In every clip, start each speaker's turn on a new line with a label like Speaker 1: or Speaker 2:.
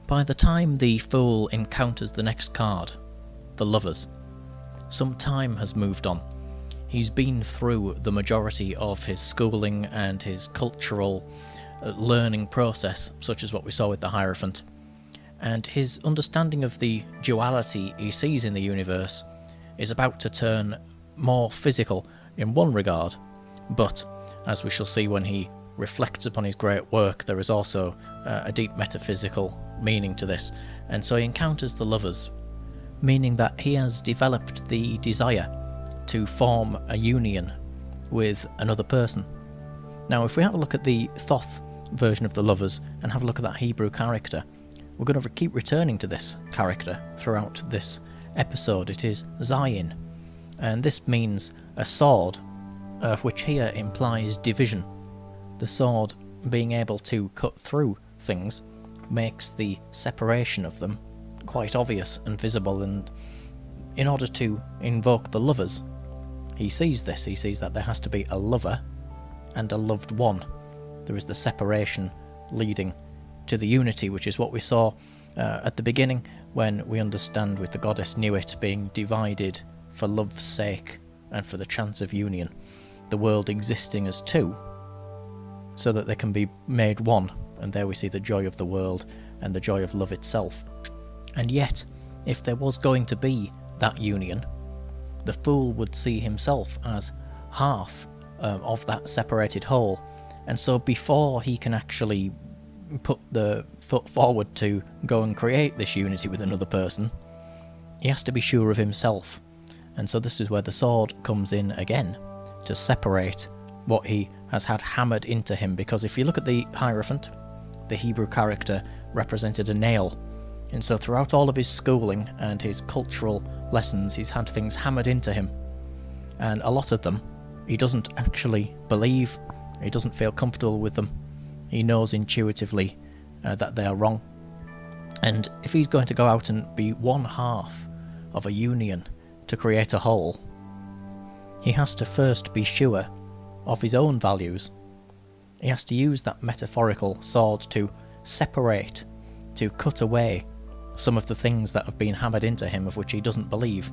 Speaker 1: By the time the Fool encounters the next card, the Lovers, some time has moved on. He's been through the majority of his schooling and his cultural learning process, such as what we saw with the Hierophant, and his understanding of the duality he sees in the universe is about to turn more physical in one regard, but as we shall see when he reflects upon his great work, there is also a deep metaphysical meaning to this, and so he encounters the Lovers, meaning that he has developed the desire to form a union with another person. Now, if we have a look at the Thoth version of the Lovers and have a look at that Hebrew character, we're going to keep returning to this character throughout this episode. It is Zayin, and this means a sword, which here implies division. The sword being able to cut through things makes the separation of them quite obvious and visible, and in order to invoke the Lovers, he sees this. He sees that there has to be a lover and a loved one. There is the separation leading to the unity, which is what we saw at the beginning when we understand with the goddess Nuit being divided for love's sake and for the chance of union, the world existing as two so that they can be made one, and there we see the joy of the world and the joy of love itself. And yet, if there was going to be that union, the Fool would see himself as half of that separated whole, and so before he can actually put the foot forward to go and create this unity with another person, he has to be sure of himself. And so this is where the sword comes in again, to separate what he has had hammered into him, because if you look at the Hierophant, the Hebrew character represented a nail, and so throughout all of his schooling and his cultural lessons he's had things hammered into him, and a lot of them he doesn't actually believe, he doesn't feel comfortable with them, he knows intuitively that they are wrong. And if he's going to go out and be one half of a union to create a whole, he has to first be sure of his own values. He has to use that metaphorical sword to separate, to cut away some of the things that have been hammered into him of which he doesn't believe.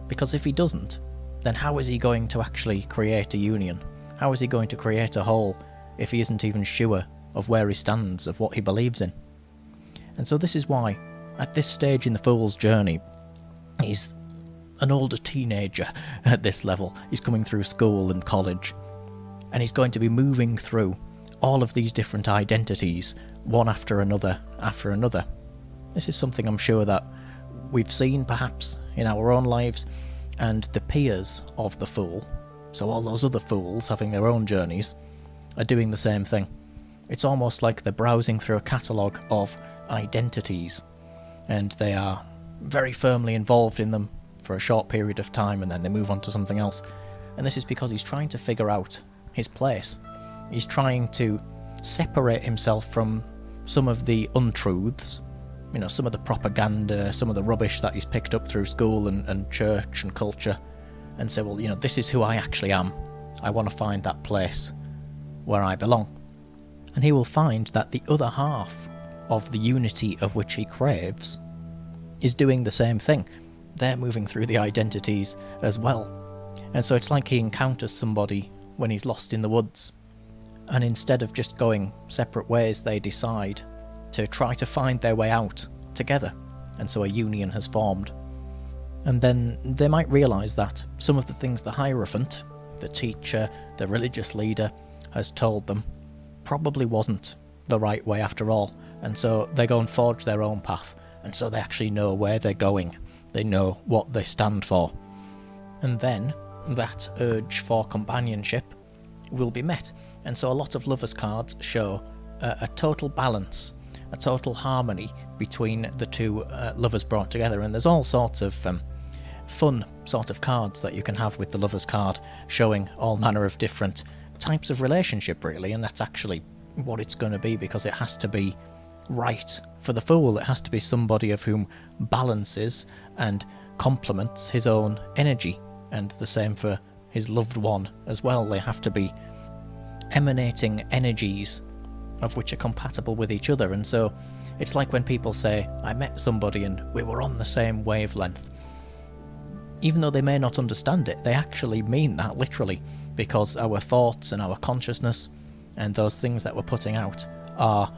Speaker 1: Because if he doesn't, then how is he going to actually create a union? How is he going to create a whole if he isn't even sure of where he stands, of what he believes in? And so this is why, at this stage in the Fool's journey, he's an older teenager at this level. He's coming through school and college, and he's going to be moving through all of these different identities, one after another after another. This is something I'm sure that we've seen perhaps in our own lives, and the peers of the Fool, so all those other fools having their own journeys, are doing the same thing. It's almost like they're browsing through a catalogue of identities, and they are very firmly involved in them for a short period of time, and then they move on to something else. And this is because he's trying to figure out his place. He's trying to separate himself from some of the untruths, some of the propaganda, some of the rubbish that he's picked up through school and church and culture, and say, well, this is who I actually am. I want to find that place where I belong. And he will find that the other half of the unity of which he craves is doing the same thing. They're moving through the identities as well. And so it's like he encounters somebody when he's lost in the woods, and instead of just going separate ways, they decide to try to find their way out together, and so a union has formed. And then they might realise that some of the things the Hierophant, the teacher, the religious leader, has told them probably wasn't the right way after all, and so they go and forge their own path, and so they actually know where they're going, they know what they stand for. And then that urge for companionship will be met, and so a lot of Lovers cards show a total balance, a total harmony between the two lovers brought together. And there's all sorts of fun sort of cards that you can have with the Lovers card, showing all manner of different types of relationship really, and that's actually what it's going to be, because it has to be right for the Fool. It has to be somebody of whom balances and complements his own energy, and the same for his loved one as well. They have to be emanating energies of which are compatible with each other. And so it's like when people say, I met somebody and we were on the same wavelength. Even though they may not understand it, they actually mean that literally, because our thoughts and our consciousness and those things that we're putting out are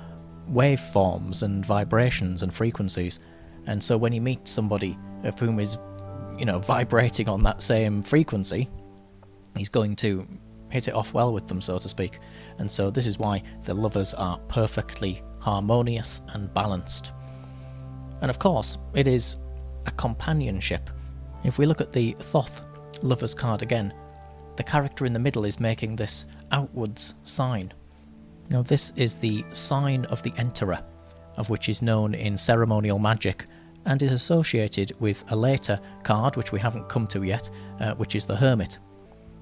Speaker 1: waveforms and vibrations and frequencies. And so when you meet somebody of whom is, vibrating on that same frequency, he's going to hit it off well with them, so to speak. And so this is why the lovers are perfectly harmonious and balanced. And of course, it is a companionship. If we look at the Thoth lovers card again, the character in the middle is making this outwards sign. Now this is the sign of the Enterer, of which is known in ceremonial magic, and is associated with a later card, which we haven't come to yet, which is the Hermit.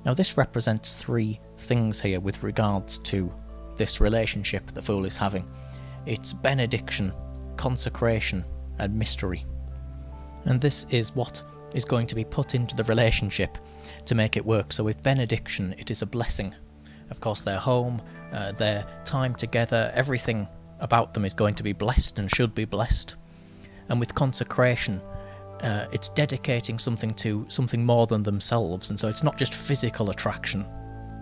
Speaker 1: Now this represents three things here with regards to this relationship the Fool is having. It's benediction, consecration, and mystery. And this is what is going to be put into the relationship to make it work. So with benediction, it is a blessing. Of course, their home, their time together, everything about them is going to be blessed and should be blessed. And with consecration, it's dedicating something to something more than themselves, and so it's not just physical attraction.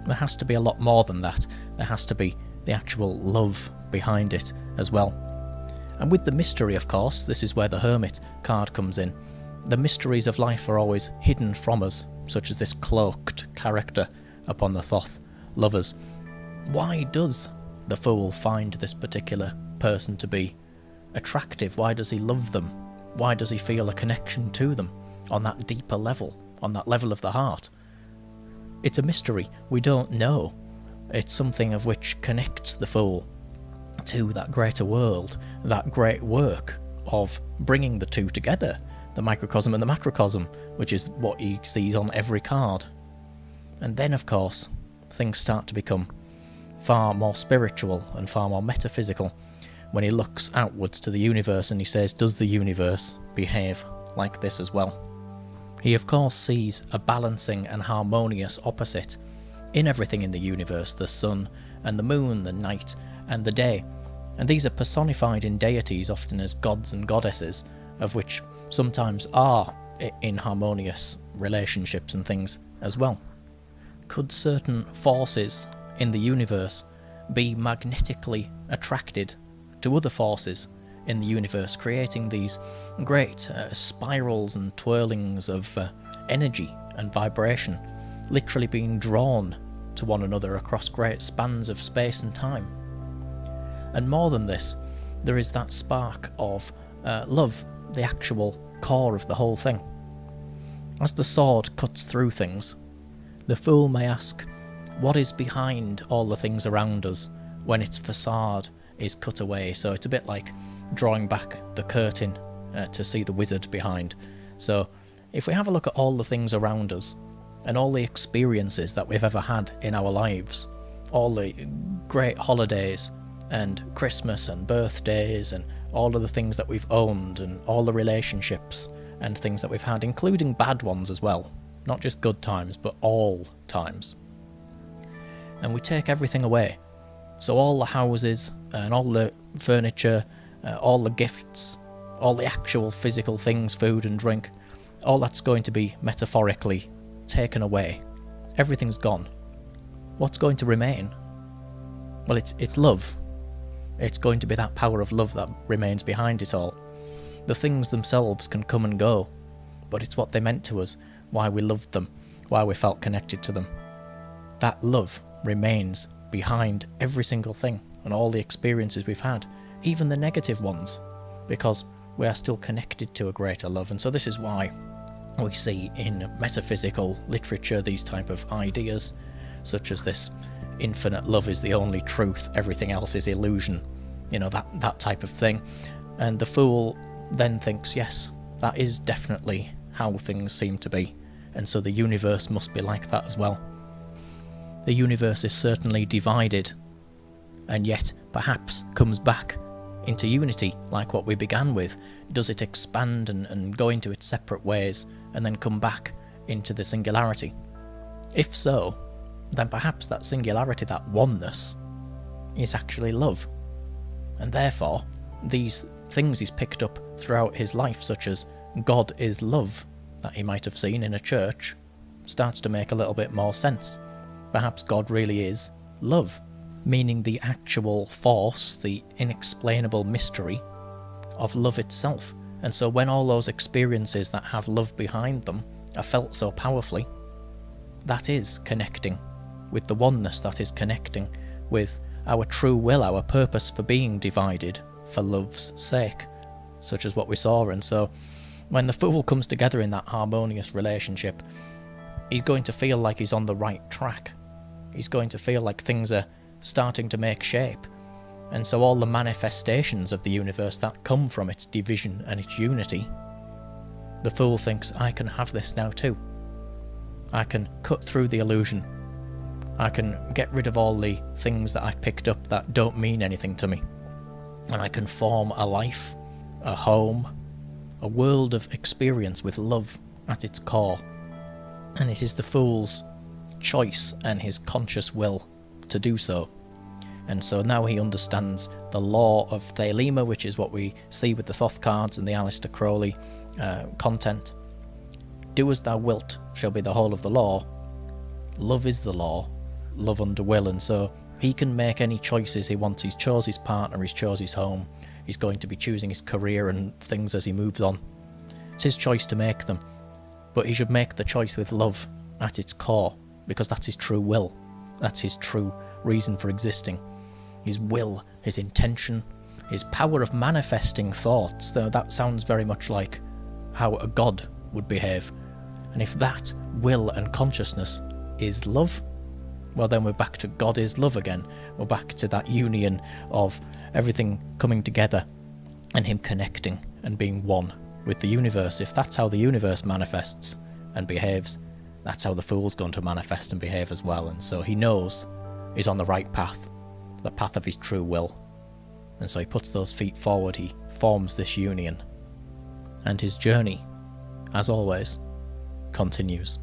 Speaker 1: There has to be a lot more than that. There has to be the actual love behind it as well. And with the mystery, of course, this is where the Hermit card comes in. The mysteries of life are always hidden from us, such as this cloaked character upon the Thoth lovers. Why does the Fool find this particular person to be attractive? Why does he love them? Why does he feel a connection to them on that deeper level, on that level of the heart? It's a mystery. We don't know. It's something of which connects the Fool to that greater world, that great work of bringing the two together, the microcosm and the macrocosm, which is what he sees on every card. And then, of course, things start to become far more spiritual and far more metaphysical when he looks outwards to the universe and he says, does the universe behave like this as well? He of course sees a balancing and harmonious opposite in everything in the universe, the sun and the moon, the night and the day. And these are personified in deities, often as gods and goddesses, of which sometimes are in harmonious relationships and things as well. Could certain forces in the universe be magnetically attracted to other forces in the universe, creating these great spirals and twirlings of energy and vibration, literally being drawn to one another across great spans of space and time? And more than this, there is that spark of love, the actual core of the whole thing. As the sword cuts through things, the Fool may ask, what is behind all the things around us when its facade is cut away? So it's a bit like drawing back the curtain to see the wizard behind. So if we have a look at all the things around us and all the experiences that we've ever had in our lives, all the great holidays and Christmas and birthdays and all of the things that we've owned and all the relationships and things that we've had, including bad ones as well, not just good times but all times, and we take everything away. So all the houses and all the furniture, all the gifts, all the actual physical things, food and drink, all that's going to be metaphorically taken away. Everything's gone. What's going to remain? Well, it's love. It's going to be that power of love that remains behind it all. The things themselves can come and go, but it's what they meant to us, why we loved them, why we felt connected to them. That love remains behind every single thing and all the experiences we've had, even the negative ones, because we are still connected to a greater love. And so this is why we see in metaphysical literature these type of ideas, such as this infinite love is the only truth, everything else is illusion, that type of thing. And the Fool then thinks, yes, that is definitely how things seem to be, and so the universe must be like that as well. The universe is certainly divided, and yet perhaps comes back into unity like what we began with. Does it expand and go into its separate ways and then come back into the singularity? If so, then perhaps that singularity, that oneness, is actually love. And therefore, these things he's picked up throughout his life, such as God is love, that he might have seen in a church, starts to make a little bit more sense. Perhaps God really is love, meaning the actual force, the inexplainable mystery of love itself. And so when all those experiences that have love behind them are felt so powerfully, that is connecting with the oneness, that is connecting with our true will, our purpose for being divided for love's sake, such as what we saw. And so when the Fool comes together in that harmonious relationship, he's going to feel like he's on the right track. He's going to feel like things are starting to make shape. And so all the manifestations of the universe that come from its division and its unity, the Fool thinks, I can have this now too. I can cut through the illusion. I can get rid of all the things that I've picked up that don't mean anything to me. And I can form a life, a home, a world of experience with love at its core. And it is the Fool's choice and his conscious will to do so. And so now he understands the law of Thelema, which is what we see with the Thoth cards and the Aleister Crowley content. Do as thou wilt shall be the whole of the law. Love is the law, love under will. And so he can make any choices he wants. He's chose his partner, he's chose his home, he's going to be choosing his career and things as he moves on. It's his choice to make them. But he should make the choice with love at its core, because that's his true will. That's his true reason for existing. His will, his intention, his power of manifesting thoughts. Though that sounds very much like how a god would behave. And if that will and consciousness is love, well then we're back to God is love again. We're back to that union of everything coming together and him connecting and being one with the universe. If that's how the universe manifests and behaves, that's how the Fool's going to manifest and behave as well. And so he knows he's on the right path, the path of his true will. And so he puts those feet forward, he forms this union. And his journey, as always, continues.